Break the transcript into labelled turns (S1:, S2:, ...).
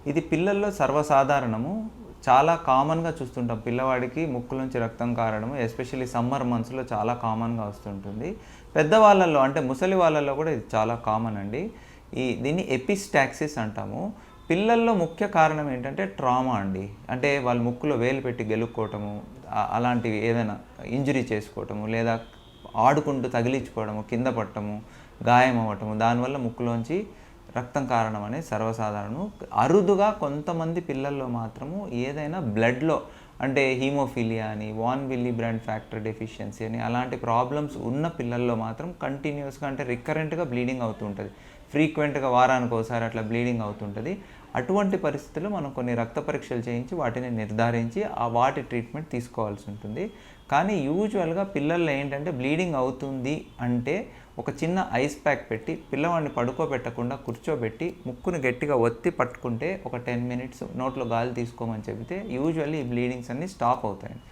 S1: ఇది పిల్లల్లో సర్వసాధారణము. చాలా కామన్‌గా చూస్తుంటాం. పిల్లవాడికి ముక్కు నుంచి రక్తం కారడము ఎస్పెషల్లీ సమ్మర్ మంత్స్‌లో చాలా కామన్‌గా వస్తుంటుంది. పెద్దవాళ్ళలో అంటే ముసలి వాళ్ళలో కూడా ఇది చాలా కామన్ అండి. దీన్ని ఎపిస్టాక్సిస్ అంటాము. పిల్లల్లో ముఖ్య కారణం ఏంటంటే ట్రామా అండి. అంటే వాళ్ళు ముక్కులో వేలు పెట్టి గెలుక్కోవటము, అలాంటివి ఏదైనా ఇంజురీ చేసుకోవటము, లేదా ఆడుకుంటూ తగిలించుకోవడము, కింద పడటము, గాయం అవ్వటము, దానివల్ల ముక్కులోంచి రక్తం కారణం అనేది సర్వసాధారణం. అరుదుగా కొంతమంది పిల్లల్లో మాత్రము ఏదైనా బ్లడ్‌లో అంటే హీమోఫిలియా అని, von Willebrand factor deficiency అని అలాంటి ప్రాబ్లమ్స్ ఉన్న పిల్లల్లో మాత్రం కంటిన్యూస్‌గా అంటే రికరెంట్‌గా బ్లీడింగ్ అవుతూ ఉంటది. ఫ్రీక్వెంట్‌గా వారానికోసారి అట్లా బ్లీడింగ్ అవుతుంటది. అటువంటి పరిస్థితుల్లో మనం కొన్ని రక్త పరీక్షలు చేయించి వాటిని నిర్ధారించి వాటి ట్రీట్మెంట్ తీసుకోవాల్సి ఉంటుంది. కానీ యూజువల్‌గా పిల్లల్లో ఏంటంటే బ్లీడింగ్ అవుతుంది అంటే ఒక చిన్న ఐస్ ప్యాక్ పెట్టి పిల్లవాడిని పడుకోబెట్టకుండా కూర్చోబెట్టి ముక్కును గట్టిగా ఒత్తి పట్టుకుంటే ఒక 10 మినిట్స్ నోట్లో గాలి తీసుకోమని చెబితే యూజువల్లీ ఈ బ్లీడింగ్స్ అన్నీ స్టాప్ అవుతాయండి.